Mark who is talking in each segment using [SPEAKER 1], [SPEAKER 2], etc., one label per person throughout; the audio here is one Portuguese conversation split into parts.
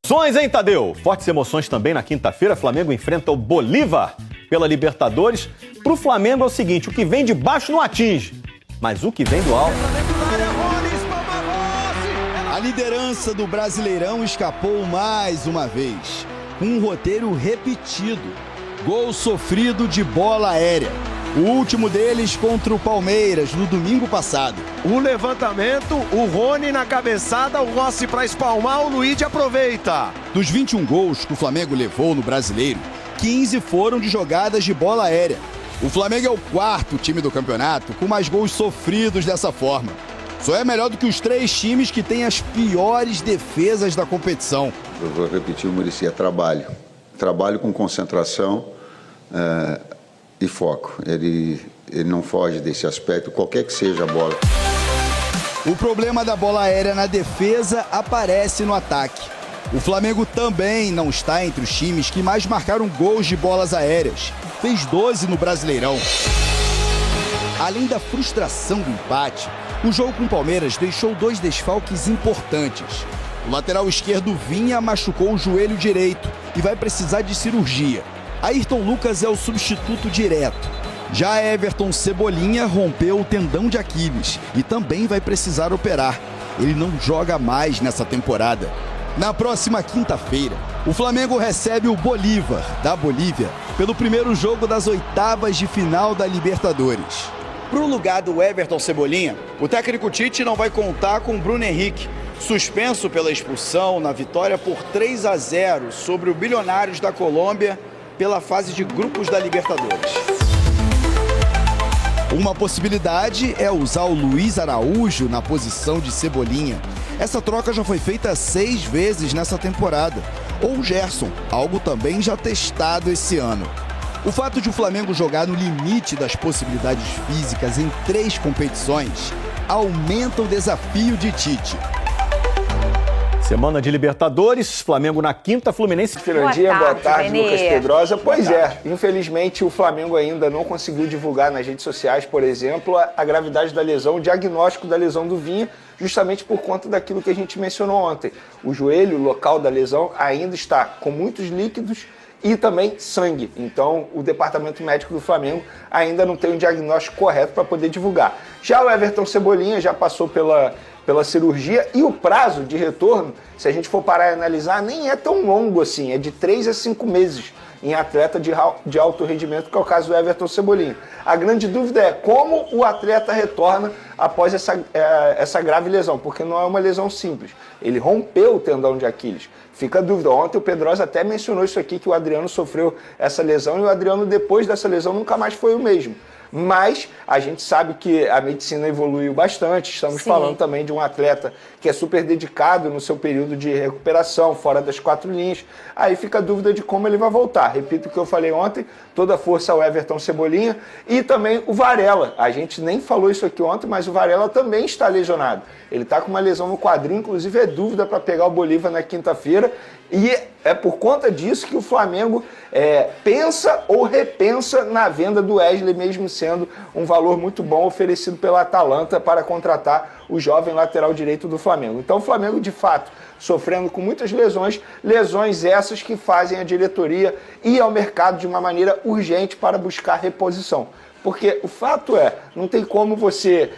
[SPEAKER 1] Emoções, hein, Tadeu? Fortes emoções também na quinta-feira. Flamengo enfrenta o Bolívar pela Libertadores. Pro Flamengo é o seguinte, o que vem de baixo não atinge, mas o que vem do alto...
[SPEAKER 2] A liderança do Brasileirão escapou mais uma vez, com um roteiro repetido. Gol sofrido de bola aérea. O último deles contra o Palmeiras no domingo passado.
[SPEAKER 3] O levantamento, o Rony na cabeçada, o Rossi para espalmar, o Luiz aproveita.
[SPEAKER 2] Dos 21 gols que o Flamengo levou no Brasileiro, 15 foram de jogadas de bola aérea. O Flamengo é o quarto time do campeonato com mais gols sofridos dessa forma. Só é melhor do que os 3 times que têm as piores defesas da competição.
[SPEAKER 4] Eu vou repetir, o Muricy, é trabalho. Trabalho com concentração e foco. Ele não foge desse aspecto, qualquer que seja a bola.
[SPEAKER 2] O problema da bola aérea na defesa aparece no ataque. O Flamengo também não está entre os times que mais marcaram gols de bolas aéreas. Fez 12 no Brasileirão. Além da frustração do empate, o jogo com o Palmeiras deixou 2 desfalques importantes. O lateral esquerdo Vinha machucou o joelho direito e vai precisar de cirurgia. Ayrton Lucas é o substituto direto. Já Everton Cebolinha rompeu o tendão de Aquiles e também vai precisar operar. Ele não joga mais nessa temporada. Na próxima quinta-feira, o Flamengo recebe o Bolívar, da Bolívia, pelo primeiro jogo das oitavas de final da Libertadores. Para o lugar do Everton Cebolinha, o técnico Tite não vai contar com Bruno Henrique, suspenso pela expulsão na vitória por 3-0 sobre o Bilionários da Colômbia pela fase de grupos da Libertadores. Uma possibilidade é usar o Luiz Araújo na posição de Cebolinha. Essa troca já foi feita 6 vezes nessa temporada. Ou o Gerson, algo também já testado esse ano. O fato de o Flamengo jogar no limite das possibilidades físicas em 3 competições aumenta o desafio de Tite.
[SPEAKER 1] Semana de Libertadores, Flamengo na quinta, Fluminense...
[SPEAKER 5] Boa tarde, Lucas Pedrosa. Pois é, infelizmente o Flamengo ainda não conseguiu divulgar nas redes sociais, por exemplo, a gravidade da lesão, o diagnóstico da lesão do Vinha, justamente por conta daquilo que a gente mencionou ontem. O joelho, o local da lesão, ainda está com muitos líquidos e também sangue. Então, o departamento médico do Flamengo ainda não tem um diagnóstico correto para poder divulgar. Já o Everton Cebolinha já passou pela cirurgia e o prazo de retorno, se a gente for parar e analisar, nem é tão longo assim, é de 3 a 5 meses em atleta de alto rendimento, que é o caso do Everton Cebolinha. A grande dúvida é como o atleta retorna após essa grave lesão, porque não é uma lesão simples. Ele rompeu o tendão de Aquiles. Fica a dúvida. Ontem o Pedrosa até mencionou isso aqui, que o Adriano sofreu essa lesão e o Adriano, depois dessa lesão, nunca mais foi o mesmo. Mas a gente sabe que a medicina evoluiu bastante, estamos falando também de um atleta que é super dedicado no seu período de recuperação, fora das 4 linhas, aí fica a dúvida de como ele vai voltar. Repito o que eu falei ontem, toda a força ao Everton Cebolinha e também o Varela. A gente nem falou isso aqui ontem, mas o Varela também está lesionado. Ele está com uma lesão no quadril, inclusive é dúvida para pegar o Bolívar na quinta-feira. E é por conta disso que o Flamengo pensa ou repensa na venda do Wesley, mesmo sendo um valor muito bom oferecido pela Atalanta para contratar o jovem lateral direito do Flamengo. Então o Flamengo, de fato, sofrendo com muitas lesões essas que fazem a diretoria ir ao mercado de uma maneira urgente para buscar reposição. Porque o fato é, não tem como você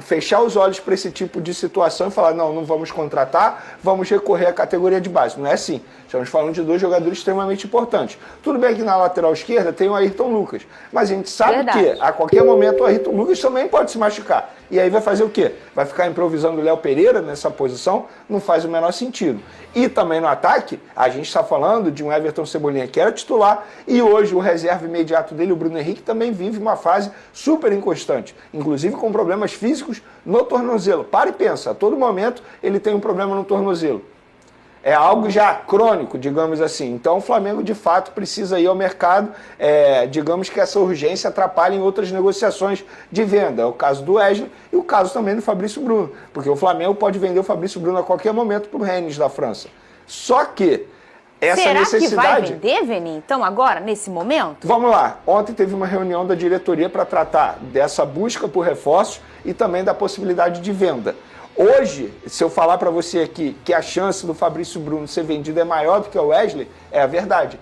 [SPEAKER 5] fechar os olhos para esse tipo de situação e falar, não vamos contratar, vamos recorrer à categoria de base. Não é assim. Estamos falando de 2 jogadores extremamente importantes. Tudo bem que na lateral esquerda tem o Ayrton Lucas, mas a gente sabe que a qualquer momento o Ayrton Lucas também pode se machucar. E aí vai fazer o quê? Vai ficar improvisando o Léo Pereira nessa posição? Não faz o menor sentido. E também no ataque, a gente está falando de um Everton Cebolinha que era titular e hoje o reserva imediato dele, o Bruno Henrique, também vive uma fase super inconstante, inclusive com problemas físicos no tornozelo. Para e pensa, a todo momento ele tem um problema no tornozelo. É algo já crônico, digamos assim. Então o Flamengo, de fato, precisa ir ao mercado. Digamos que essa urgência atrapalha em outras negociações de venda. É o caso do Wesley e o caso também do Fabrício Bruno. Porque o Flamengo pode vender o Fabrício Bruno a qualquer momento para o Rennes da França. Só que essa necessidade...
[SPEAKER 6] Será que vai vender, Veni, então, agora, nesse momento?
[SPEAKER 5] Vamos lá. Ontem teve uma reunião da diretoria para tratar dessa busca por reforços e também da possibilidade de venda. Hoje, se eu falar para você aqui que a chance do Fabrício Bruno ser vendido é maior do que o Wesley, é a verdade.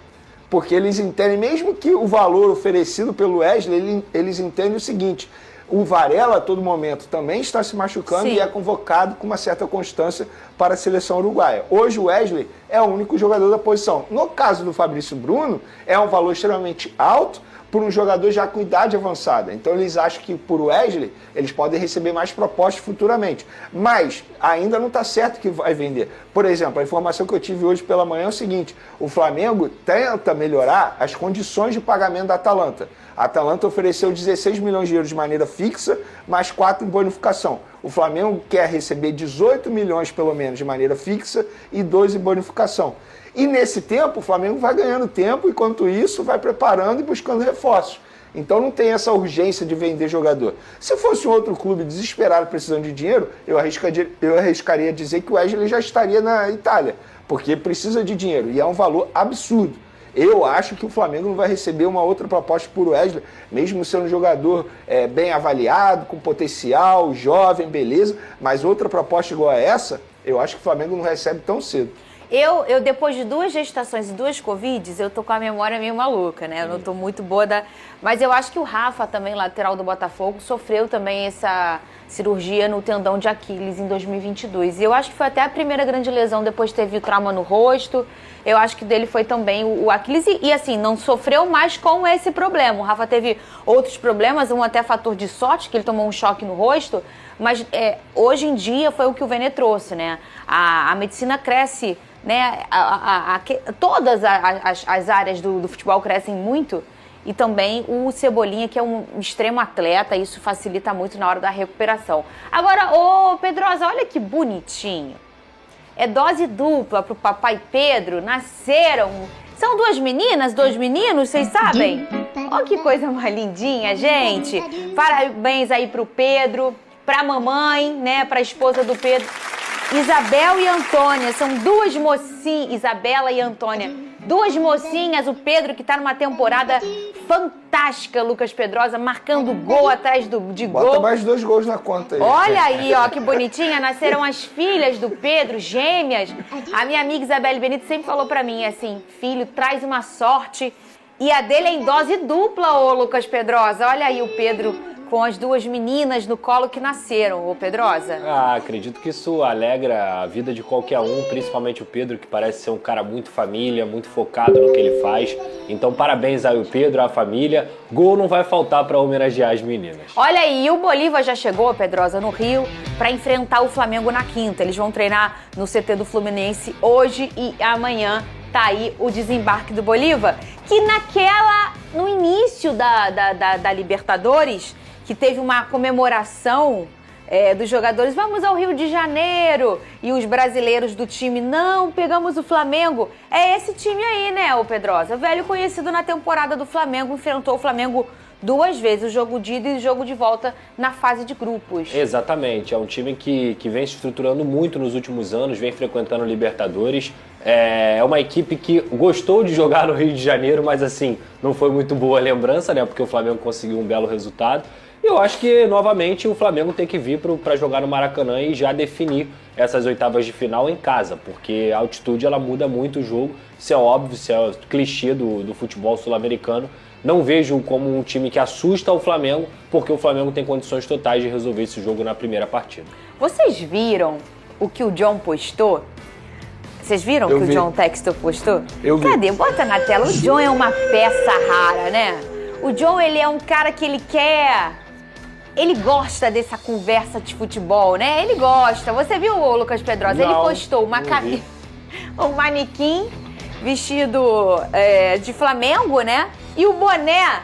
[SPEAKER 5] Porque eles entendem, mesmo que o valor oferecido pelo Wesley, eles entendem o seguinte: o Varela, a todo momento, também está se machucando e é convocado com uma certa constância para a seleção uruguaia. Hoje o Wesley é o único jogador da posição. No caso do Fabrício Bruno, é um valor extremamente alto por um jogador já com idade avançada. Então eles acham que por Wesley eles podem receber mais propostas futuramente. Mas ainda não está certo que vai vender. Por exemplo, a informação que eu tive hoje pela manhã é o seguinte: o Flamengo tenta melhorar as condições de pagamento da Atalanta. A Atalanta ofereceu 16 milhões de euros de maneira fixa, mais 4 em bonificação. O Flamengo quer receber 18 milhões pelo menos de maneira fixa e 2 em bonificação. E nesse tempo, o Flamengo vai ganhando tempo, enquanto isso, vai preparando e buscando reforços. Então não tem essa urgência de vender jogador. Se fosse um outro clube desesperado precisando de dinheiro, eu arriscaria dizer que o Wesley já estaria na Itália, porque precisa de dinheiro e é um valor absurdo. Eu acho que o Flamengo não vai receber uma outra proposta por Wesley, mesmo sendo um jogador bem avaliado, com potencial, jovem, beleza, mas outra proposta igual a essa, eu acho que o Flamengo não recebe tão cedo.
[SPEAKER 6] Eu depois de 2 gestações e 2 Covids, eu tô com a memória meio maluca, né? Eu não tô muito boa Mas eu acho que o Rafa, também, lateral do Botafogo, sofreu também essa cirurgia no tendão de Aquiles em 2022. E eu acho que foi até a primeira grande lesão, depois teve o trauma no rosto. Eu acho que dele foi também o Aquiles e assim, não sofreu mais com esse problema. O Rafa teve outros problemas, um até fator de sorte, que ele tomou um choque no rosto. Mas hoje em dia foi o que o Vene trouxe, né? A medicina cresce, né? Todas as áreas do futebol crescem muito e também o Cebolinha, que é um extremo atleta, isso facilita muito na hora da recuperação. Agora, ô Pedrosa, olha que bonitinho. É dose dupla pro papai Pedro, nasceram... São 2 meninas, 2 meninos, vocês sabem? Olha que coisa mais lindinha, gente. Parabéns aí pro Pedro, pra mamãe, né, pra esposa do Pedro. Isabel e Antônia, são 2 mocinhas, Isabela e Antônia, 2 mocinhas, o Pedro que tá numa temporada fantástica, Lucas Pedrosa, marcando gol atrás de gol.
[SPEAKER 5] Bota mais 2 gols na conta aí.
[SPEAKER 6] Olha aí, ó, que bonitinha, nasceram as filhas do Pedro, gêmeas. A minha amiga Isabelle Benito sempre falou pra mim, assim, filho, traz uma sorte. E a dele é em dose dupla, ô Lucas Pedrosa. Olha aí o Pedro com as 2 meninas no colo que nasceram, ô Pedrosa.
[SPEAKER 7] Acredito que isso alegra a vida de qualquer um, principalmente o Pedro, que parece ser um cara muito família, muito focado no que ele faz. Então, parabéns aí o Pedro, a família. Gol não vai faltar para homenagear as meninas.
[SPEAKER 6] Olha aí, e o Bolívar já chegou, Pedrosa, no Rio, para enfrentar o Flamengo na quinta. Eles vão treinar no CT do Fluminense hoje e amanhã. Tá aí o desembarque do Bolívar, que no início da Libertadores, que teve uma comemoração dos jogadores, vamos ao Rio de Janeiro, e os brasileiros do time, não, pegamos o Flamengo. É esse time aí, né, ô Pedrosa? Velho conhecido na temporada do Flamengo, enfrentou o Flamengo 2 vezes, o jogo de ida e o jogo de volta na fase de grupos.
[SPEAKER 7] Exatamente, é um time que vem se estruturando muito nos últimos anos, vem frequentando Libertadores. É uma equipe que gostou de jogar no Rio de Janeiro, mas assim, não foi muito boa a lembrança, né? Porque o Flamengo conseguiu um belo resultado. E eu acho que, novamente, o Flamengo tem que vir para jogar no Maracanã e já definir essas oitavas de final em casa, porque a altitude ela muda muito o jogo. Isso é óbvio, isso é clichê do futebol sul-americano. Não vejo como um time que assusta o Flamengo, porque o Flamengo tem condições totais de resolver esse jogo na primeira partida.
[SPEAKER 6] Vocês viram o que o John postou? Vocês viram o que o John Textor postou?
[SPEAKER 5] Eu vi.
[SPEAKER 6] Cadê? Bota na tela. O John é uma peça rara, né? O John, ele é um cara que ele gosta dessa conversa de futebol, né? Ele gosta. Você viu, Lucas Pedrosa?
[SPEAKER 7] Não,
[SPEAKER 6] ele postou um manequim vestido de Flamengo, né? E o boné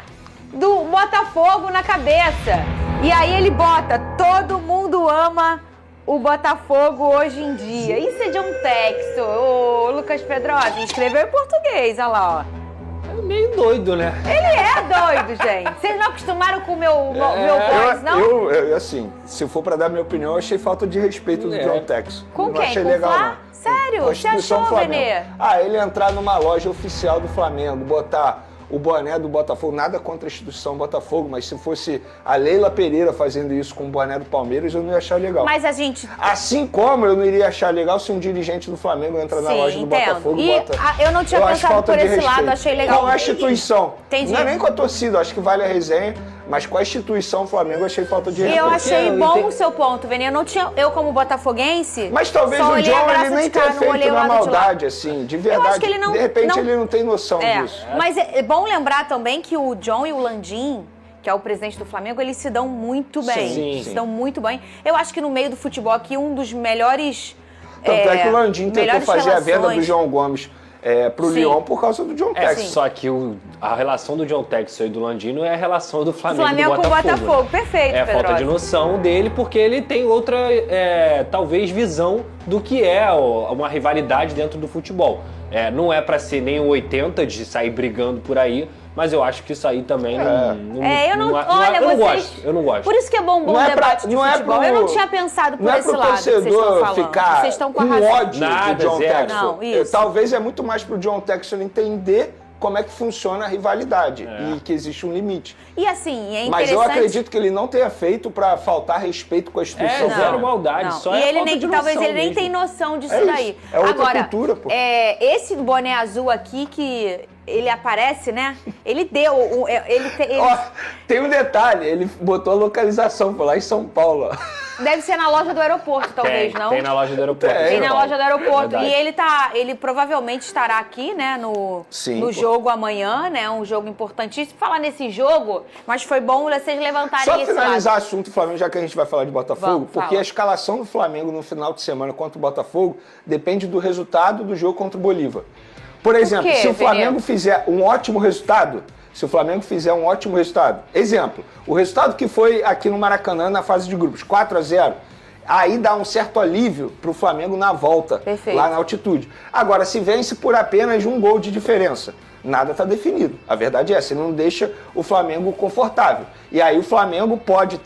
[SPEAKER 6] do Botafogo na cabeça. E aí ele bota, todo mundo ama o Botafogo hoje em dia. Isso é John Textor. Ô, Lucas Pedrosa, escreveu em português, olha lá, ó.
[SPEAKER 7] É meio doido, né?
[SPEAKER 6] Ele é doido, gente. Vocês não acostumaram com o meu voz, não?
[SPEAKER 5] Eu, assim, se for pra dar minha opinião, eu achei falta de respeito do John Textor.
[SPEAKER 6] Com
[SPEAKER 5] não
[SPEAKER 6] quem?
[SPEAKER 5] achei
[SPEAKER 6] Com
[SPEAKER 5] legal,
[SPEAKER 6] Flá?
[SPEAKER 5] não.
[SPEAKER 6] Sério? Você
[SPEAKER 5] Constituição
[SPEAKER 6] achou,
[SPEAKER 5] do Flamengo.
[SPEAKER 6] Venê?
[SPEAKER 5] Ele entrar numa loja oficial do Flamengo, botar o boné do Botafogo, nada contra a instituição Botafogo, mas se fosse a Leila Pereira fazendo isso com o boné do Palmeiras, eu não ia achar legal.
[SPEAKER 6] Mas a gente...
[SPEAKER 5] Assim como eu não iria achar legal se um dirigente do Flamengo entra na loja do Botafogo e bota...
[SPEAKER 6] eu não tinha pensado por esse lado, achei legal.
[SPEAKER 5] Com a instituição.
[SPEAKER 6] Entendi.
[SPEAKER 5] Não é nem com a torcida, acho que vale a resenha, mas com a instituição Flamengo eu achei falta de respeito.
[SPEAKER 6] Eu achei bom o seu ponto, Veni. Eu como botafoguense...
[SPEAKER 5] Mas talvez o John ele nem tenha feito na maldade, assim, de verdade.
[SPEAKER 6] Eu acho que ele não...
[SPEAKER 5] De repente ele não tem noção disso.
[SPEAKER 6] Mas é bom lembrar também que o John e o Landim, que é o presidente do Flamengo, eles se dão muito bem.
[SPEAKER 5] Sim.
[SPEAKER 6] Se dão muito bem. Eu acho que no meio do futebol aqui, um dos melhores...
[SPEAKER 5] Tanto é que o Landim tentou fazer a venda do João Gomes pro Lyon por causa do John Textor.
[SPEAKER 7] Só que a relação do John Textor e do Landino é a relação do Flamengo
[SPEAKER 6] com o Botafogo.
[SPEAKER 7] Né?
[SPEAKER 6] Perfeito,
[SPEAKER 7] É a falta de noção dele, porque ele tem outra, talvez, visão do que é uma rivalidade dentro do futebol. Não é pra ser nem o 80 de sair brigando por aí, mas eu acho que isso aí também
[SPEAKER 6] eu não
[SPEAKER 7] gosto. Eu não gosto.
[SPEAKER 6] Por isso que é bom debate de futebol. Eu não tinha pensado por esse lado que vocês estão falando.
[SPEAKER 5] Ficar
[SPEAKER 6] vocês estão com
[SPEAKER 5] com ódio do John Textor.
[SPEAKER 6] Não, isso.
[SPEAKER 5] Talvez é muito mais pro John Textor entender como é que funciona a rivalidade e que existe um limite.
[SPEAKER 6] E assim, é interessante...
[SPEAKER 5] Mas eu acredito que ele não tenha feito pra faltar respeito com a instituição.
[SPEAKER 7] Zero maldade, só é falta de noção.
[SPEAKER 6] Talvez ele nem
[SPEAKER 7] mesmo.
[SPEAKER 6] tenha noção disso daí.
[SPEAKER 5] É outra cultura, pô.
[SPEAKER 6] Esse boné azul aqui que ele aparece, né? Ele deu...
[SPEAKER 5] Tem um detalhe, ele botou a localização, foi lá em São Paulo.
[SPEAKER 6] Deve ser na loja do aeroporto, talvez, não?
[SPEAKER 7] Tem na loja do aeroporto.
[SPEAKER 6] Tem na loja do aeroporto. E ele provavelmente estará aqui, né, no jogo amanhã, né? Um jogo importantíssimo. Falar nesse jogo, mas foi bom vocês levantarem esse lado.
[SPEAKER 5] Só finalizar o assunto do Flamengo, já que a gente vai falar de Botafogo, porque
[SPEAKER 6] fala.
[SPEAKER 5] a escalação do Flamengo no final de semana contra o Botafogo depende do resultado do jogo contra o Bolívar. Por exemplo, se o Flamengo fizer um ótimo resultado, exemplo, o resultado que foi aqui no Maracanã na fase de grupos, 4-0, aí dá um certo alívio pro Flamengo na volta, lá na altitude. Agora, se vence por apenas um gol de diferença, nada está definido. A verdade é essa, ele não deixa o Flamengo confortável. E aí o Flamengo pode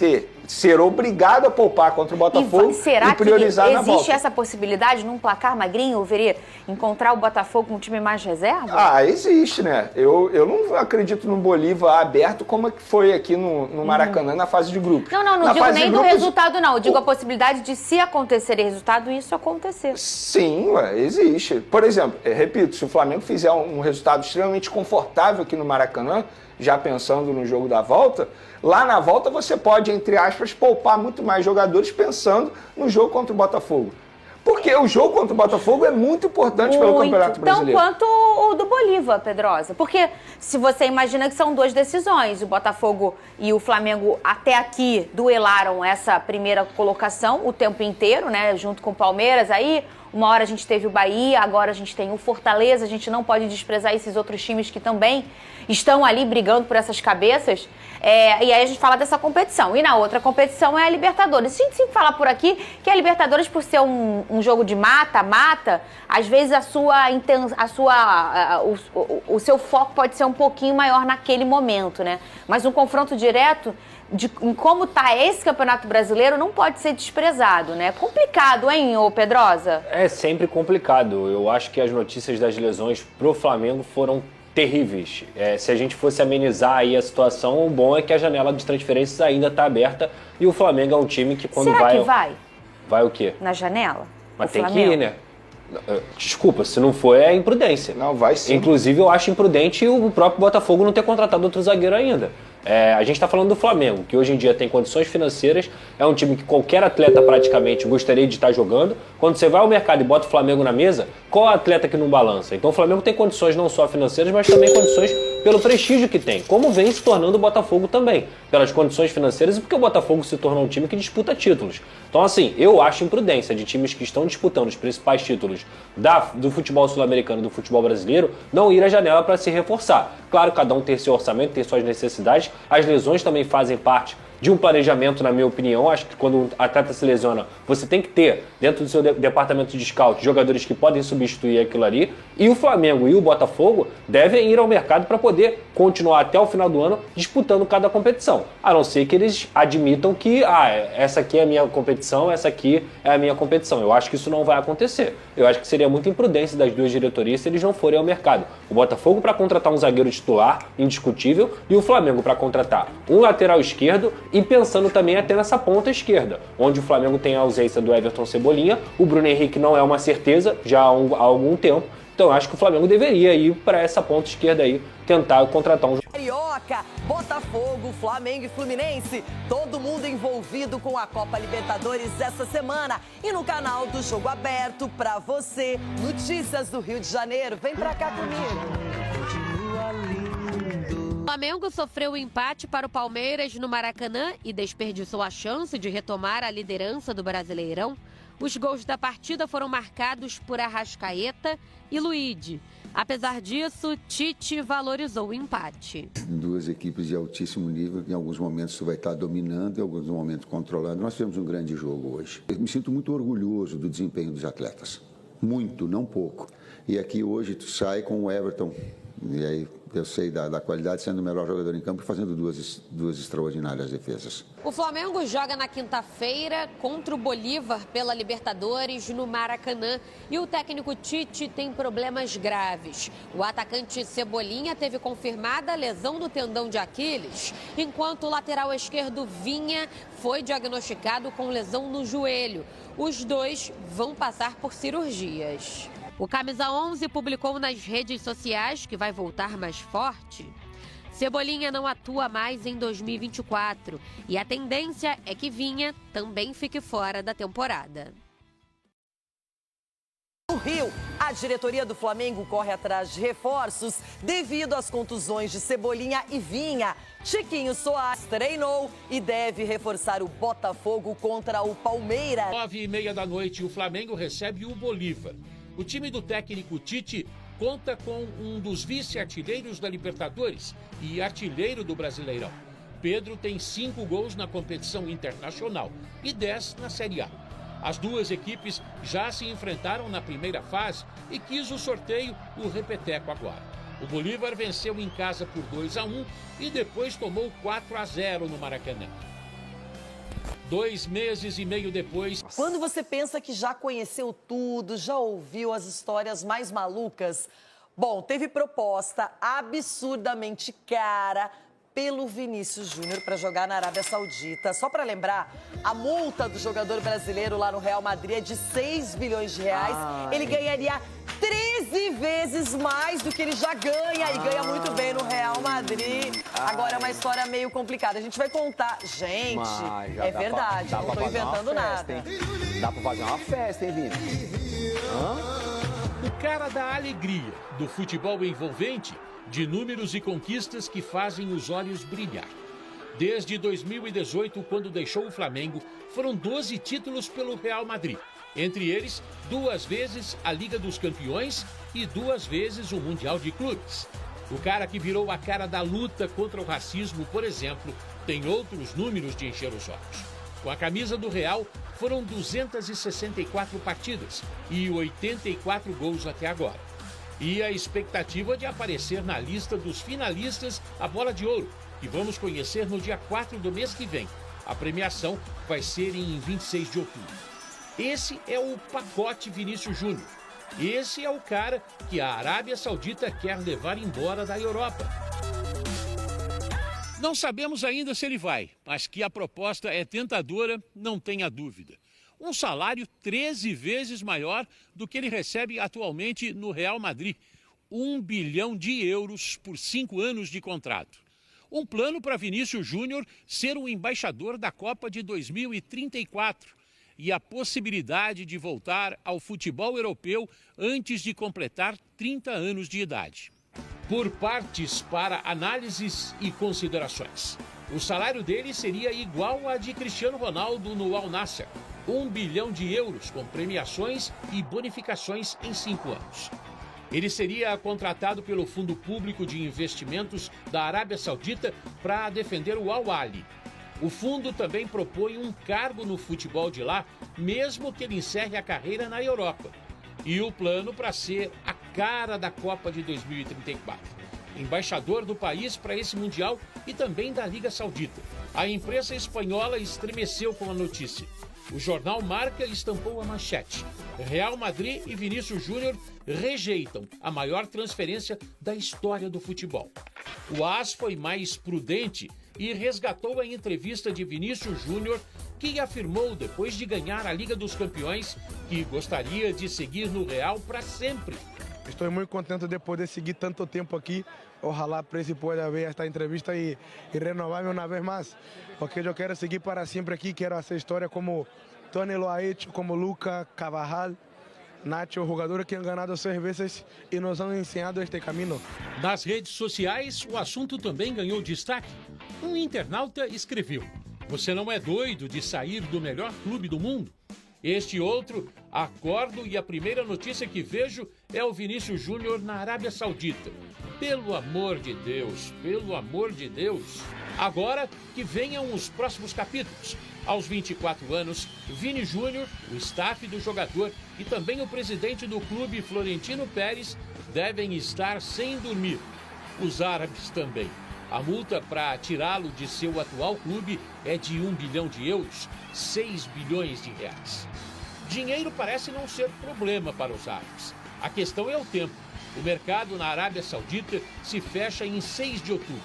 [SPEAKER 5] ser obrigado a poupar contra o Botafogo e priorizar na volta.
[SPEAKER 6] Será que existe essa possibilidade, num placar magrinho, Verê, encontrar o Botafogo com um time mais reserva?
[SPEAKER 5] Existe, né? Eu não acredito no Bolívar aberto como é que foi aqui no Maracanã na fase de grupos.
[SPEAKER 6] Não digo nem do resultado, não. Eu digo a possibilidade de, se acontecer resultado, isso acontecer.
[SPEAKER 5] Sim, existe. Por exemplo, repito, se o Flamengo fizer um resultado extremamente confortável aqui no Maracanã, já pensando no jogo da volta, lá na volta você pode, entre aspas, poupar muito mais jogadores pensando no jogo contra o Botafogo. Porque o jogo contra o Botafogo é muito importante pelo Campeonato Brasileiro.
[SPEAKER 6] Tanto quanto o do Bolívar, Pedrosa. Porque se você imagina que são duas decisões, o Botafogo e o Flamengo até aqui duelaram essa primeira colocação o tempo inteiro, né? Junto com o Palmeiras. Aí, uma hora a gente teve o Bahia, agora a gente tem o Fortaleza. A gente não pode desprezar esses outros times que também estão ali brigando por essas cabeças. E aí a gente fala dessa competição. E na outra competição é a Libertadores. A gente sempre fala por aqui que a Libertadores, por ser um jogo de mata-mata, às vezes o seu foco pode ser um pouquinho maior naquele momento, né? Mas um confronto direto em como tá esse Campeonato Brasileiro não pode ser desprezado, né? Complicado, hein, ô Pedrosa?
[SPEAKER 7] É sempre complicado. Eu acho que as notícias das lesões pro Flamengo foram terríveis. Se a gente fosse amenizar aí a situação, o bom é que a janela de transferências ainda está aberta e o Flamengo é um time que quando
[SPEAKER 6] Será que vai?
[SPEAKER 7] Vai o quê?
[SPEAKER 6] Na janela?
[SPEAKER 7] Mas tem que ir, né? Desculpa, se não for é imprudência.
[SPEAKER 5] Não, vai sim.
[SPEAKER 7] Inclusive eu acho imprudente o próprio Botafogo não ter contratado outro zagueiro ainda. A gente está falando do Flamengo, que hoje em dia tem condições financeiras, é um time que qualquer atleta praticamente gostaria de estar jogando. Quando você vai ao mercado e bota o Flamengo na mesa, qual atleta que não balança? Então o Flamengo tem condições não só financeiras, mas também condições pelo prestígio que tem, como vem se tornando o Botafogo também, pelas condições financeiras e porque o Botafogo se tornou um time que disputa títulos. Então assim, eu acho imprudência de times que estão disputando os principais títulos do futebol sul-americano e do futebol brasileiro não ir à janela para se reforçar. Claro, cada um tem seu orçamento, tem suas necessidades, as lesões também fazem parte de um planejamento, na minha opinião. Acho que quando um atleta se lesiona, você tem que ter, dentro do seu departamento de scout, jogadores que podem substituir aquilo ali. E o Flamengo e o Botafogo devem ir ao mercado para poder continuar até o final do ano disputando cada competição. A não ser que eles admitam que essa aqui é a minha competição, essa aqui é a minha competição. Eu acho que isso não vai acontecer. eu acho que seria muita imprudência das duas diretorias se eles não forem ao mercado. O Botafogo para contratar um zagueiro titular, indiscutível, e o Flamengo para contratar um lateral esquerdo e pensando também até nessa ponta esquerda, onde o Flamengo tem a ausência do Everton Cebolinha, o Bruno Henrique não é uma certeza já há algum tempo, então eu acho que o Flamengo deveria ir para essa ponta esquerda aí, tentar contratar um...
[SPEAKER 8] Carioca, Botafogo, Flamengo e Fluminense, todo mundo envolvido com a Copa Libertadores essa semana. E no canal do Jogo Aberto, pra você, notícias do Rio de Janeiro. Vem pra cá comigo.
[SPEAKER 9] O Flamengo sofreu um empate para o Palmeiras no Maracanã e desperdiçou a chance de retomar a liderança do Brasileirão. Os gols da partida foram marcados por Arrascaeta e Luíde. Apesar disso, Tite valorizou o empate.
[SPEAKER 4] Duas equipes de altíssimo nível, em alguns momentos tu vai estar dominando, em alguns momentos controlando. Nós tivemos um grande jogo hoje. Eu me sinto muito orgulhoso do desempenho dos atletas. Muito, não pouco. E aqui hoje tu sai com o Everton, e aí eu sei da qualidade, sendo o melhor jogador em campo e fazendo duas extraordinárias defesas.
[SPEAKER 9] O Flamengo joga na quinta-feira contra o Bolívar pela Libertadores no Maracanã e o técnico Tite tem problemas graves. O atacante Cebolinha teve confirmada a lesão do tendão de Aquiles, enquanto o lateral esquerdo Vinha foi diagnosticado com lesão no joelho. Os dois vão passar por cirurgias. O Camisa 11 publicou nas redes sociais que vai voltar mais forte. Cebolinha não atua mais em 2024 e a tendência é que Vinha também fique fora da temporada.
[SPEAKER 8] No Rio, a diretoria do Flamengo corre atrás de reforços devido às contusões de Cebolinha e Vinha. Chiquinho Soares treinou e deve reforçar o Botafogo contra o Palmeiras.
[SPEAKER 10] 9h30 da noite, o Flamengo recebe o Bolívar. O time do técnico Tite conta com um dos vice-artilheiros da Libertadores e artilheiro do Brasileirão. Pedro tem 5 gols na competição internacional e 10 na Série A. As duas equipes já se enfrentaram na primeira fase e quis o sorteio o repeteco agora. O Bolívar venceu em casa por 2-1 e depois tomou 4-0 no Maracanã. 2 meses e meio depois...
[SPEAKER 8] Quando você pensa que já conheceu tudo, já ouviu as histórias mais malucas... Bom, teve proposta absurdamente cara pelo Vinícius Júnior para jogar na Arábia Saudita. Só para lembrar, a multa do jogador brasileiro lá no Real Madrid é de 6 bilhões de reais. Ele ganharia 13 vezes mais do que ele já ganha e ganha muito bem no Real Madrid. Agora é uma história meio complicada. A gente vai contar. Gente, é verdade, não tô inventando nada.
[SPEAKER 1] Dá pra fazer uma festa, hein, Vini?
[SPEAKER 10] O cara da alegria, do futebol envolvente, de números e conquistas que fazem os olhos brilhar. Desde 2018, quando deixou o Flamengo, foram 12 títulos pelo Real Madrid. Entre eles, 2 vezes a Liga dos Campeões e 2 vezes o Mundial de Clubes. O cara que virou a cara da luta contra o racismo, por exemplo, tem outros números de encher os olhos. Com a camisa do Real, foram 264 partidas e 84 gols até agora. E a expectativa de aparecer na lista dos finalistas à Bola de Ouro, que vamos conhecer no dia 4 do mês que vem. A premiação vai ser em 26 de outubro. Esse é o pacote Vinícius Júnior. Esse é o cara que a Arábia Saudita quer levar embora da Europa. Não sabemos ainda se ele vai, mas que a proposta é tentadora, não tenha dúvida. Um salário 13 vezes maior do que ele recebe atualmente no Real Madrid. 1 bilhão de euros por 5 anos de contrato. Um plano para Vinícius Júnior ser o embaixador da Copa de 2034 e a possibilidade de voltar ao futebol europeu antes de completar 30 anos de idade. Por partes para análises e considerações. O salário dele seria igual a de Cristiano Ronaldo no Al Nassr. 1 bilhão de euros com premiações e bonificações em 5 anos. Ele seria contratado pelo Fundo Público de Investimentos da Arábia Saudita para defender o Al Ahly. O fundo também propõe um cargo no futebol de lá, mesmo que ele encerre a carreira na Europa. E o plano para ser a cara da Copa de 2034. Embaixador do país para esse Mundial e também da Liga Saudita. A imprensa espanhola estremeceu com a notícia. o jornal Marca estampou a manchete: Real Madrid e Vinícius Júnior rejeitam a maior transferência da história do futebol. O AS foi mais prudente e resgatou a entrevista de Vinícius Júnior, que afirmou, depois de ganhar a Liga dos Campeões, que gostaria de seguir no Real para sempre.
[SPEAKER 11] Estou muito contente de poder seguir tanto tempo aqui. Ojalá Presi pueda ver esta entrevista y renovarme una vez más, porque yo quiero seguir para siempre aquí, quiero hacer historia como Tony lo ha hecho, como Luca, Carvajal, Nacho, jogadores que han ganado 6 veces y nos han enseñado este camino.
[SPEAKER 10] Nas redes sociais, o assunto também ganhou destaque. Um internauta escreveu: "Você não é doido de sair do melhor clube do mundo?" Este outro: "Acordo e a primeira notícia que vejo é o Vinícius Júnior na Arábia Saudita. Pelo amor de Deus, pelo amor de Deus." Agora que venham os próximos capítulos. Aos 24 anos, Vini Júnior, o staff do jogador e também o presidente do clube, Florentino Pérez, devem estar sem dormir. Os árabes também. A multa para tirá-lo de seu atual clube é de 1 bilhão de euros, 6 bilhões de reais. Dinheiro parece não ser problema para os árabes. A questão é o tempo. O mercado na Arábia Saudita se fecha em 6 de outubro,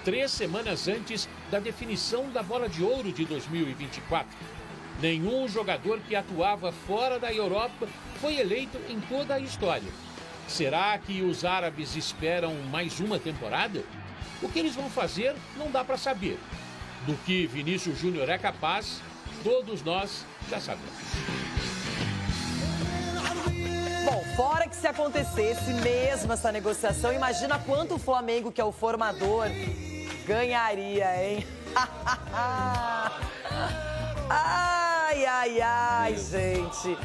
[SPEAKER 10] 3 semanas antes da definição da Bola de Ouro de 2024. Nenhum jogador que atuava fora da Europa foi eleito em toda a história. Será que os árabes esperam mais uma temporada? O que eles vão fazer não dá para saber. Do que Vinícius Júnior é capaz, todos nós já sabemos.
[SPEAKER 8] Bom, fora que se acontecesse mesmo essa negociação, imagina quanto o Flamengo, que é o formador, ganharia, hein? Ai, ai, ai, gente.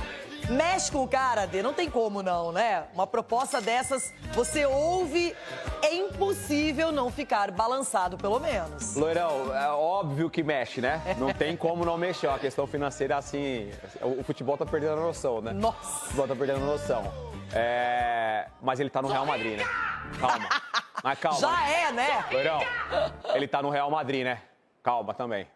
[SPEAKER 8] Mexe com o cara, Dê, não tem como não, né? Uma proposta dessas, você ouve, é impossível não ficar balançado, pelo menos.
[SPEAKER 12] Loirão, é óbvio que mexe, né? Não tem como não mexer. A questão financeira, assim, o futebol tá perdendo a noção, né?
[SPEAKER 8] Nossa!
[SPEAKER 12] O futebol tá perdendo a noção. Mas ele tá no Real Madrid, né? Calma. Mas calma.
[SPEAKER 8] Já é, né?
[SPEAKER 12] Loirão, ele tá no Real Madrid, né? Calma também.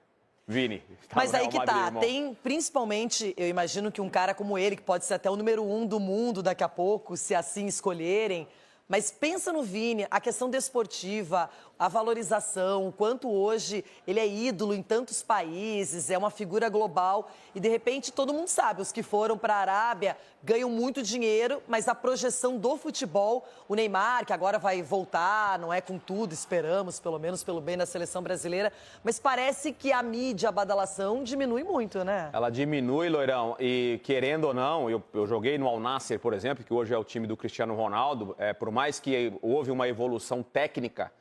[SPEAKER 12] Vini.
[SPEAKER 8] Mas aí que tá, tem principalmente, eu imagino que um cara como ele, que pode ser até o número 1 do mundo daqui a pouco, se assim escolherem, mas pensa no Vini, a questão desportiva, a valorização, o quanto hoje ele é ídolo em tantos países, é uma figura global e de repente todo mundo sabe, os que foram para a Arábia ganham muito dinheiro, mas a projeção do futebol, o Neymar, que agora vai voltar, não é com tudo, esperamos, pelo menos pelo bem da seleção brasileira, mas parece que a mídia, a badalação diminui muito, né?
[SPEAKER 12] Ela diminui, Loirão, e querendo ou não, eu joguei no Al Nassr, por exemplo, que hoje é o time do Cristiano Ronaldo, por mais que houve uma evolução técnica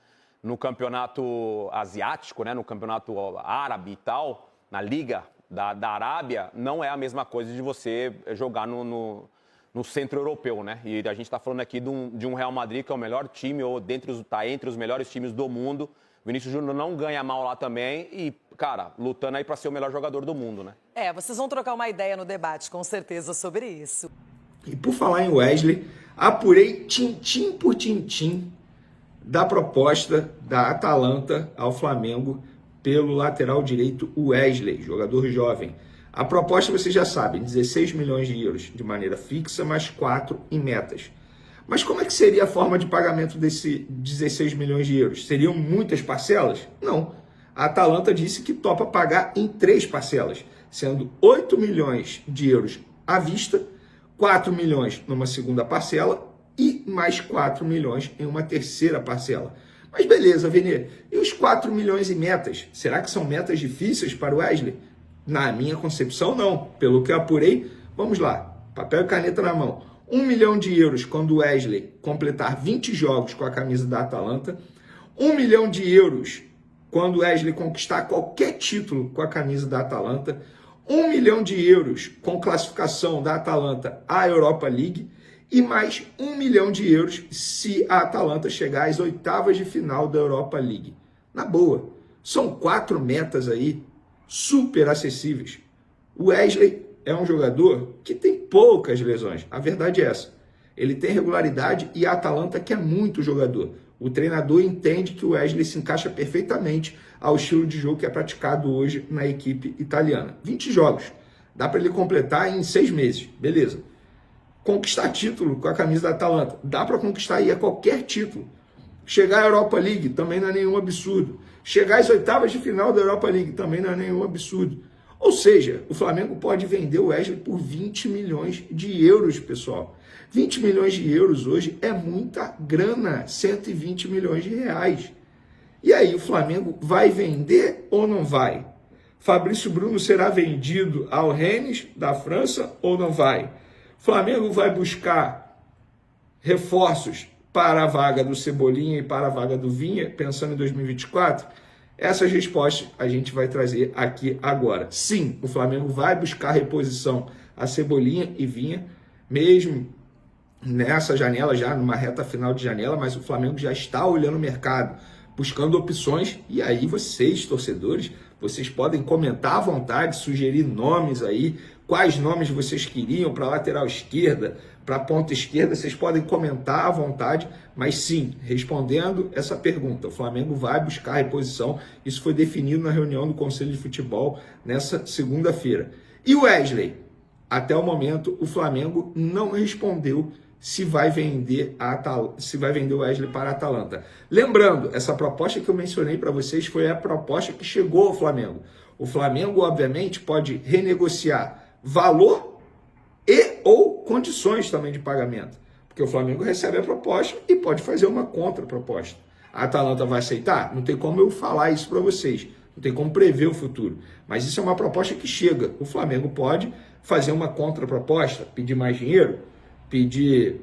[SPEAKER 12] no campeonato asiático, né, no campeonato árabe e tal, na Liga da Arábia, não é a mesma coisa de você jogar no centro europeu, né? E a gente está falando aqui de um Real Madrid que é o melhor time, ou tá entre os melhores times do mundo. Vinícius Júnior não ganha mal lá também e, cara, lutando aí para ser o melhor jogador do mundo, né?
[SPEAKER 8] Vocês vão trocar uma ideia no debate, com certeza, sobre isso.
[SPEAKER 5] E por falar em Wesley, apurei tintim por tintim da proposta da Atalanta ao Flamengo pelo lateral direito Wesley, jogador jovem. A proposta, você já sabe, 16 milhões de euros de maneira fixa, mais 4 em metas. Mas como é que seria a forma de pagamento desse 16 milhões de euros? Seriam muitas parcelas? Não. A Atalanta disse que topa pagar em 3 parcelas, sendo 8 milhões de euros à vista, 4 milhões numa segunda parcela e mais 4 milhões em uma terceira parcela. Mas beleza, Vini, e os 4 milhões em metas? Será que são metas difíceis para o Wesley? Na minha concepção, não. Pelo que eu apurei, vamos lá, papel e caneta na mão. 1 milhão de euros quando o Wesley completar 20 jogos com a camisa da Atalanta. 1 milhão de euros quando o Wesley conquistar qualquer título com a camisa da Atalanta. 1 milhão de euros com classificação da Atalanta à Europa League. E mais 1 milhão de euros se a Atalanta chegar às oitavas de final da Europa League. Na boa, são 4 metas aí super acessíveis. O Wesley é um jogador que tem poucas lesões, a verdade é essa. Ele tem regularidade e a Atalanta quer muito jogador. O treinador entende que o Wesley se encaixa perfeitamente ao estilo de jogo que é praticado hoje na equipe italiana. 20 jogos. Dá para ele completar em 6 meses, beleza. Conquistar título com a camisa da Atalanta, dá para conquistar aí a qualquer título. Chegar à Europa League também não é nenhum absurdo. Chegar às oitavas de final da Europa League também não é nenhum absurdo. Ou seja, o Flamengo pode vender o Wesley por 20 milhões de euros, pessoal. 20 milhões de euros hoje é muita grana, 120 milhões de reais. E aí, o Flamengo vai vender ou não vai? Fabrício Bruno será vendido ao Rennes da França ou não vai? O Flamengo vai buscar reforços para a vaga do Cebolinha e para a vaga do Vinha, pensando em 2024? Essas respostas a gente vai trazer aqui agora. Sim, o Flamengo vai buscar reposição a Cebolinha e Vinha, mesmo nessa janela, já numa reta final de janela, mas o Flamengo já está olhando o mercado, buscando opções, e aí vocês, torcedores, vocês podem comentar à vontade, sugerir nomes aí, quais nomes vocês queriam para a lateral esquerda, para a ponta esquerda, vocês podem comentar à vontade, mas sim, respondendo essa pergunta, o Flamengo vai buscar reposição, isso foi definido na reunião do Conselho de Futebol nessa segunda-feira. E o Wesley? Até o momento, o Flamengo não respondeu se vai vender o Wesley para a Atalanta. Lembrando, essa proposta que eu mencionei para vocês foi a proposta que chegou ao Flamengo. O Flamengo, obviamente, pode renegociar valor e ou condições também de pagamento. Porque o Flamengo recebe a proposta e pode fazer uma contraproposta. A Atalanta vai aceitar? Não tem como eu falar isso para vocês. Não tem como prever o futuro. Mas isso é uma proposta que chega. O Flamengo pode fazer uma contraproposta, pedir mais dinheiro, pedir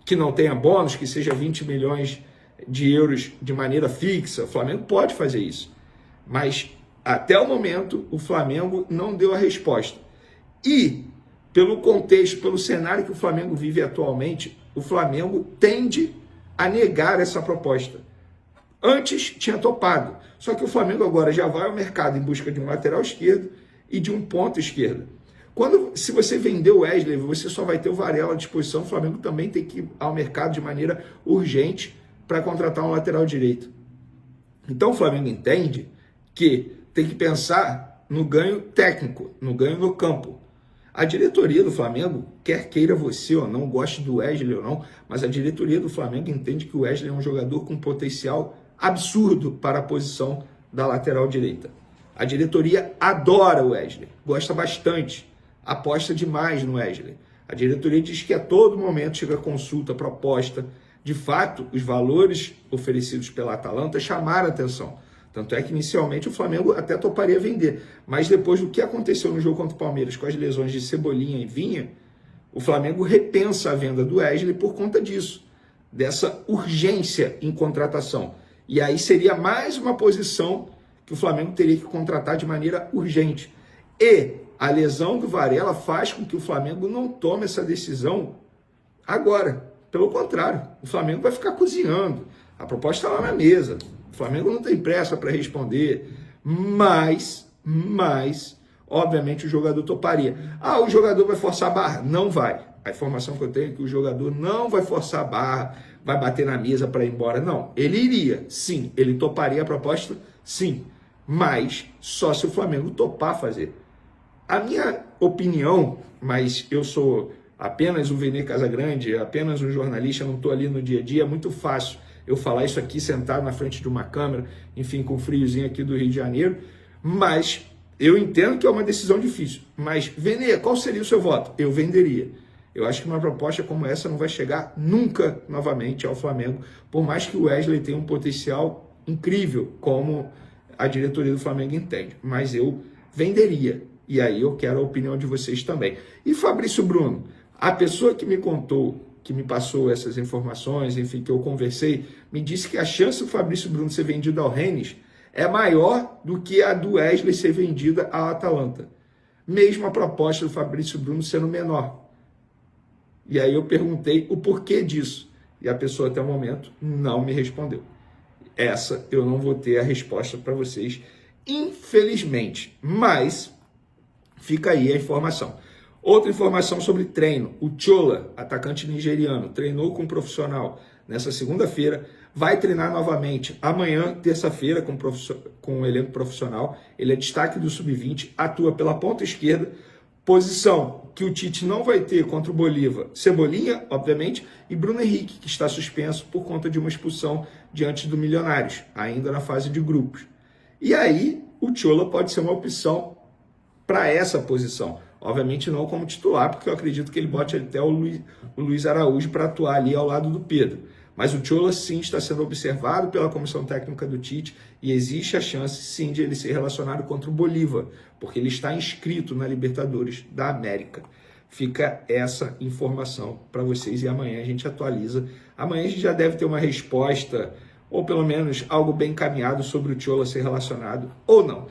[SPEAKER 5] que não tenha bônus, que seja 20 milhões de euros de maneira fixa. O Flamengo pode fazer isso. Mas, até o momento, o Flamengo não deu a resposta. E, pelo contexto, pelo cenário que o Flamengo vive atualmente, o Flamengo tende a negar essa proposta. Antes tinha topado. Só que o Flamengo agora já vai ao mercado em busca de um lateral esquerdo e de um ponta esquerda. Se você vender o Wesley, você só vai ter o Varela à disposição. O Flamengo também tem que ir ao mercado de maneira urgente para contratar um lateral direito. Então o Flamengo entende que tem que pensar no ganho técnico, no ganho no campo. A diretoria do Flamengo, quer queira você ou não, goste do Wesley ou não, mas a diretoria do Flamengo entende que o Wesley é um jogador com potencial absurdo para a posição da lateral direita. A diretoria adora o Wesley, gosta bastante, aposta demais no Wesley. A diretoria diz que a todo momento chega consulta, proposta. De fato, os valores oferecidos pela Atalanta chamaram a atenção. Tanto é que inicialmente o Flamengo até toparia vender. Mas depois do que aconteceu no jogo contra o Palmeiras com as lesões de Cebolinha e Vinha, o Flamengo repensa a venda do Wesley por conta disso, dessa urgência em contratação. E aí seria mais uma posição que o Flamengo teria que contratar de maneira urgente. E a lesão do Varela faz com que o Flamengo não tome essa decisão agora. Pelo contrário, o Flamengo vai ficar cozinhando. A proposta está lá na mesa. O Flamengo não tem pressa para responder, mas, obviamente, o jogador toparia. Ah, o jogador vai forçar a barra? Não vai. A informação que eu tenho é que o jogador não vai forçar a barra, vai bater na mesa para ir embora. Não, ele iria, sim. Ele toparia a proposta, sim. Mas só se o Flamengo topar fazer. A minha opinião, mas eu sou apenas o Vene Casagrande, apenas um jornalista, não estou ali no dia a dia, é muito fácil eu falar isso aqui sentado na frente de uma câmera, enfim, com o friozinho aqui do Rio de Janeiro, mas eu entendo que é uma decisão difícil. Mas, Vene, qual seria o seu voto? Eu venderia. Eu acho que uma proposta como essa não vai chegar nunca novamente ao Flamengo, por mais que o Wesley tenha um potencial incrível, como a diretoria do Flamengo entende. Mas eu venderia. E aí eu quero a opinião de vocês também. E Fabrício Bruno, a pessoa que me contou, que me passou essas informações, enfim, que eu conversei, me disse que a chance do Fabrício Bruno ser vendido ao Rennes é maior do que a do Wesley ser vendida ao Atalanta. Mesmo a proposta do Fabrício Bruno sendo menor. E aí eu perguntei o porquê disso. E a pessoa até o momento não me respondeu. Essa eu não vou ter a resposta para vocês, infelizmente. Mas fica aí a informação. Outra informação sobre treino. O Chola, atacante nigeriano, treinou com um profissional nessa segunda-feira, vai treinar novamente amanhã, terça-feira, com o elenco profissional. Ele é destaque do Sub-20, atua pela ponta esquerda, posição que o Tite não vai ter contra o Bolívar. Cebolinha, obviamente, e Bruno Henrique, que está suspenso por conta de uma expulsão diante do Milionários, ainda na fase de grupos. E aí, o Tchola pode ser uma opção para essa posição. Obviamente não como titular, porque eu acredito que ele bote até o Luiz Araújo para atuar ali ao lado do Pedro. Mas o Tchola sim está sendo observado pela comissão técnica do Tite e existe a chance sim de ele ser relacionado contra o Bolívar, porque ele está inscrito na Libertadores da América. Fica essa informação para vocês e amanhã a gente atualiza. Amanhã a gente já deve ter uma resposta, ou pelo menos algo bem encaminhado sobre o Tchola ser relacionado ou não.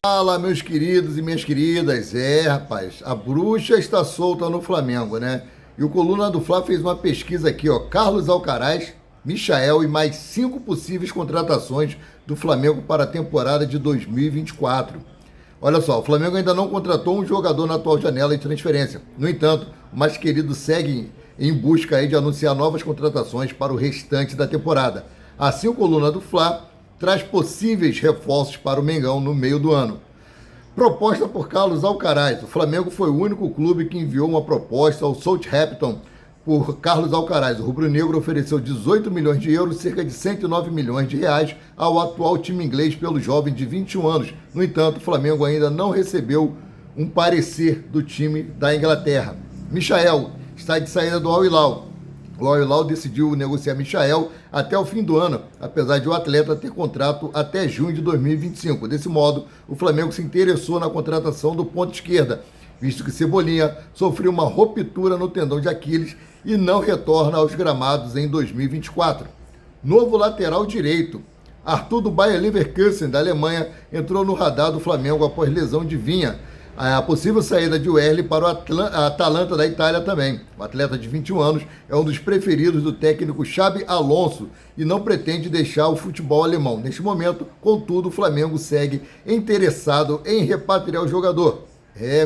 [SPEAKER 13] Fala, meus queridos e minhas queridas. Rapaz, a bruxa está solta no Flamengo, né? E o Coluna do Fla fez uma pesquisa aqui, ó. Carlos Alcaraz, Michael e mais 5 possíveis contratações do Flamengo para a temporada de 2024. Olha só, o Flamengo ainda não contratou um jogador na atual janela de transferência. No entanto, o mais querido segue em busca aí de anunciar novas contratações para o restante da temporada. Assim, o Coluna do Fla traz possíveis reforços para o Mengão no meio do ano. Proposta por Carlos Alcaraz. O Flamengo foi o único clube que enviou uma proposta ao Southampton por Carlos Alcaraz. O rubro-negro ofereceu 18 milhões de euros, cerca de 109 milhões de reais, ao atual time inglês pelo jovem de 21 anos. No entanto, o Flamengo ainda não recebeu um parecer do time da Inglaterra. Michael está de saída do Al Hilal. O Al Hilal decidiu negociar Michael até o fim do ano, apesar de o atleta ter contrato até junho de 2025. Desse modo, o Flamengo se interessou na contratação do ponta esquerda, visto que Cebolinha sofreu uma ruptura no tendão de Aquiles e não retorna aos gramados em 2024. Novo lateral direito. Arthur do Bayer Leverkusen, da Alemanha, entrou no radar do Flamengo após lesão de Vinha. A possível saída de Wesley para o Atalanta da Itália também. O atleta de 21 anos é um dos preferidos do técnico Xabi Alonso e não pretende deixar o futebol alemão. Neste momento, contudo, o Flamengo segue interessado em repatriar o jogador.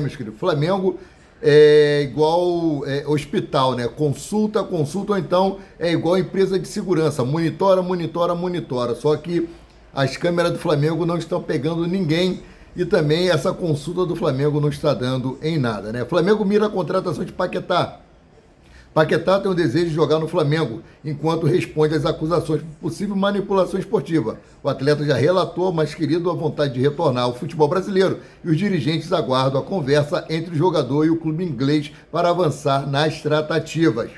[SPEAKER 13] Meus queridos, Flamengo é igual hospital, né? Consulta, ou então é igual empresa de segurança. Monitora. Só que as câmeras do Flamengo não estão pegando ninguém. E também essa consulta do Flamengo não está dando em nada, né? Flamengo mira a contratação de Paquetá. Paquetá tem o desejo de jogar no Flamengo, enquanto responde às acusações por possível manipulação esportiva. O atleta já relatou, mas querido, a vontade de retornar ao futebol brasileiro e os dirigentes aguardam a conversa entre o jogador e o clube inglês para avançar nas tratativas.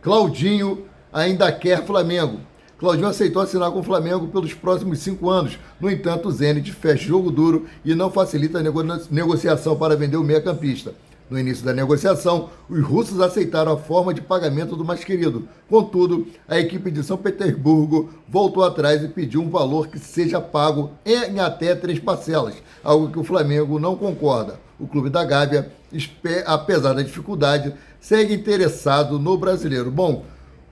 [SPEAKER 13] Claudinho ainda quer Flamengo. Claudinho aceitou assinar com o Flamengo pelos próximos 5 anos. No entanto, o Zenit fecha jogo duro e não facilita a negociação para vender o meia-campista. No início da negociação, os russos aceitaram a forma de pagamento do mais querido. Contudo, a equipe de São Petersburgo voltou atrás e pediu um valor que seja pago em até 3 parcelas, algo que o Flamengo não concorda. O clube da Gávea, apesar da dificuldade, segue interessado no brasileiro. Bom,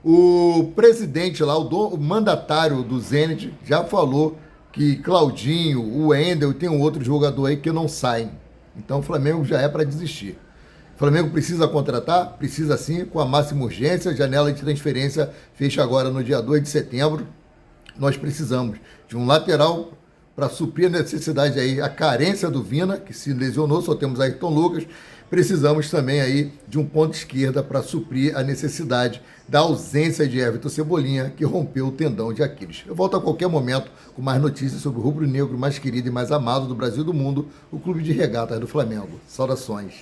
[SPEAKER 13] o presidente lá, o mandatário do Zenit, já falou que Claudinho, o Wendel e tem um outro jogador aí que não saem. Então o Flamengo já é para desistir. O Flamengo precisa contratar? Precisa sim, com a máxima urgência. A janela de transferência fecha agora no dia 2 de setembro. Nós precisamos de um lateral para suprir a necessidade aí, a carência do Vina, que se lesionou, só temos Ayrton Lucas. Precisamos também aí de um ponto esquerda para suprir a necessidade da ausência de Everton Cebolinha, que rompeu o tendão de Aquiles. Eu volto a qualquer momento com mais notícias sobre o rubro-negro mais querido e mais amado do Brasil e do mundo, o Clube de Regatas do Flamengo. Saudações.